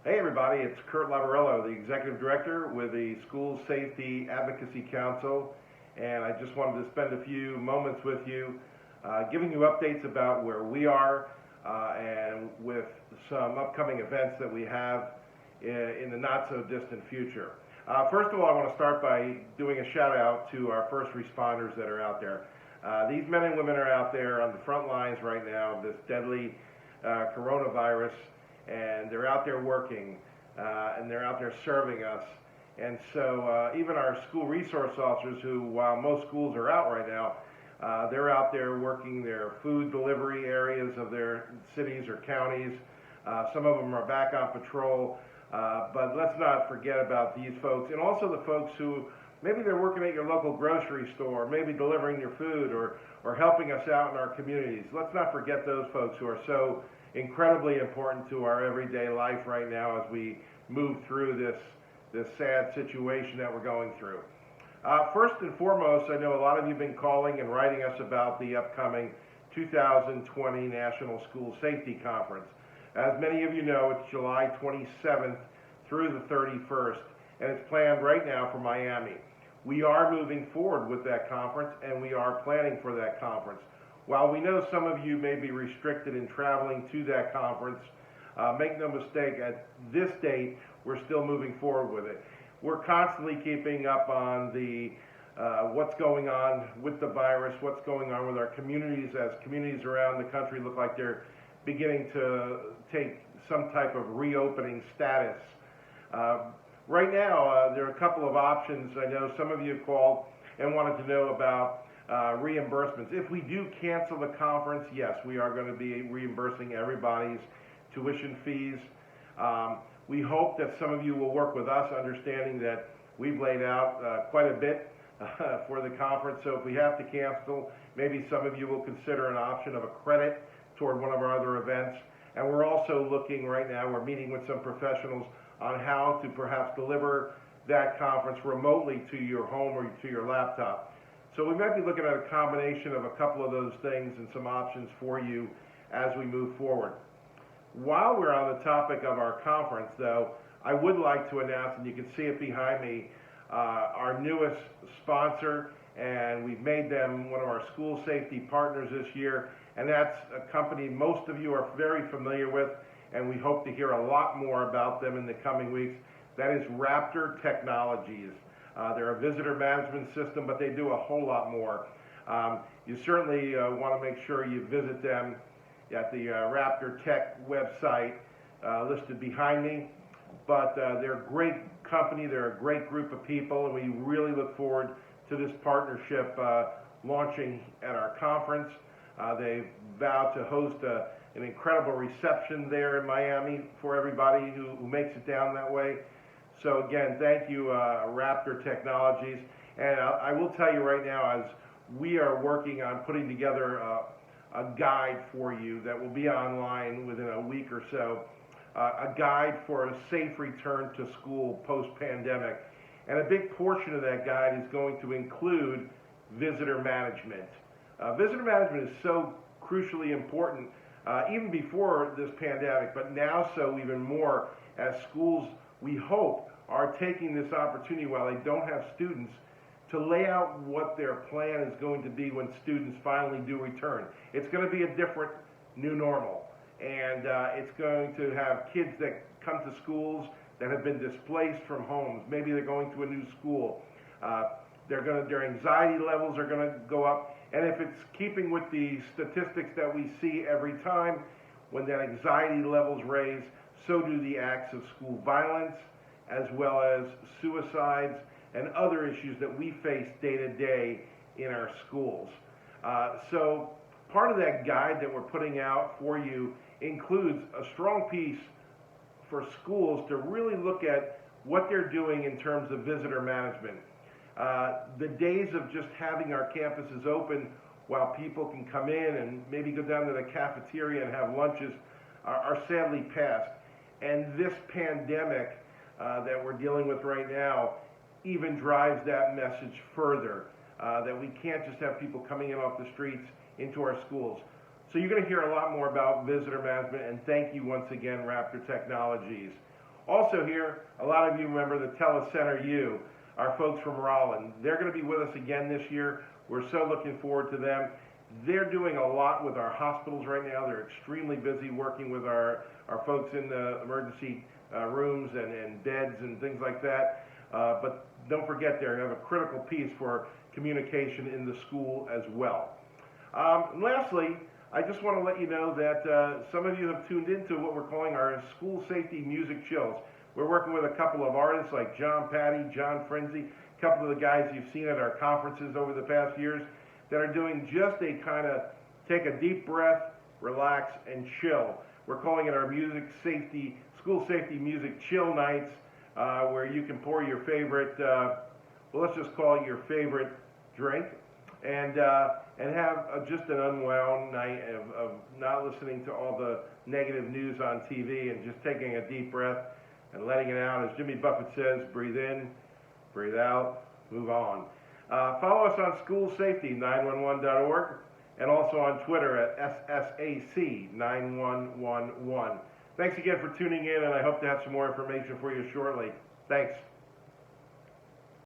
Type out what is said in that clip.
Hey everybody, it's Kurt Lavarello, the Executive Director with the School Safety Advocacy Council, and I just wanted to spend a few moments with you giving you updates about where we are and with some upcoming events that we have in the not so distant future. First of all, I want to start by doing a shout out to our first responders that are out there. These men and women are out there on the front lines right now of this deadly coronavirus, and they're out there working, and they're out there serving us. And so even our school resource officers, who, while most schools are out right now, they're out there working their food delivery areas of their cities or counties. Some of them are back on patrol, but let's not forget about these folks, and also the folks who maybe they're working at your local grocery store, maybe delivering your food or helping us out in our communities. Let's not forget those folks who are so incredibly important to our everyday life right now as we move through this sad situation that we're going through. First and foremost, I know a lot of you have been calling and writing us about the upcoming 2020 National School Safety Conference. As many of you know, it's July 27th through the 31st, and it's planned right now for Miami. We are moving forward with that conference, and we are planning for that conference. While we know some of you may be restricted in traveling to that conference, make no mistake, at this date, we're still moving forward with it. We're constantly keeping up on the what's going on with the virus, what's going on with our communities, as communities around the country look like they're beginning to take some type of reopening status. Right now, there are a couple of options. I know some of you have called and wanted to know about reimbursements. If we do cancel the conference, yes, we are going to be reimbursing everybody's tuition fees. We hope that some of you will work with us, understanding that we've laid out quite a bit for the conference. So if we have to cancel, maybe some of you will consider an option of a credit toward one of our other events. And we're also looking right now, we're meeting with some professionals on how to perhaps deliver that conference remotely to your home or to your laptop. So we might be looking at a combination of a couple of those things and some options for you as we move forward. While we're on the topic of our conference, though, I would like to announce, and you can see it behind me, our newest sponsor, and we've made them one of our school safety partners this year, and that's a company most of you are very familiar with, and we hope to hear a lot more about them in the coming weeks. That is Raptor Technologies. They're a visitor management system, but they do a whole lot more. You certainly want to make sure you visit them at the Raptor Tech website listed behind me. But they're a great company, they're a great group of people, and we really look forward to this partnership launching at our conference. They vowed to host an incredible reception there in Miami for everybody who makes it down that way. So again, thank you, Raptor Technologies. And I will tell you right now, as we are working on putting together a guide for you that will be online within a week or so, a guide for a safe return to school post-pandemic. And a big portion of that guide is going to include visitor management. Visitor management is so crucially important even before this pandemic, but now so even more as schools, we hope, are taking this opportunity while they don't have students to lay out what their plan is going to be when students finally do return. It's going to be a different new normal, and it's going to have kids that come to schools that have been displaced from homes. Maybe they're going to a new school. Their anxiety levels are going to go up, and if it's keeping with the statistics that we see every time, when that anxiety levels raise, so do the acts of school violence, as well as suicides and other issues that we face day to day in our schools. So part of that guide that we're putting out for you includes a strong piece for schools to really look at what they're doing in terms of visitor management. The days of just having our campuses open while people can come in and maybe go down to the cafeteria and have lunches are sadly past. And this pandemic that we're dealing with right now even drives that message further, that we can't just have people coming in off the streets into our schools. So you're going to hear a lot more about visitor management, and thank you once again, Raptor Technologies. Also here, a lot of you remember the Telecenter U, our folks from Rollin. They're going to be with us again this year. We're so looking forward to them. They're doing a lot with our hospitals right now. They're extremely busy working with our folks in the emergency rooms and beds and things like that. But don't forget, they have a critical piece for communication in the school as well. Lastly, I just want to let you know that some of you have tuned into what we're calling our School Safety Music Chills. We're working with a couple of artists like John Patty, John Frenzy, a couple of the guys you've seen at our conferences over the past years that are doing just a kind of take a deep breath, relax, and chill. We're calling it our School Safety Music Chill Nights, where you can pour your favorite, well, let's just call it your favorite drink, and have just an unwound night of not listening to all the negative news on TV and just taking a deep breath and letting it out. As Jimmy Buffett says, breathe in, breathe out, move on. Follow us on schoolsafety911.org and also on Twitter at SSAC9111. Thanks again for tuning in, and I hope to have some more information for you shortly. Thanks.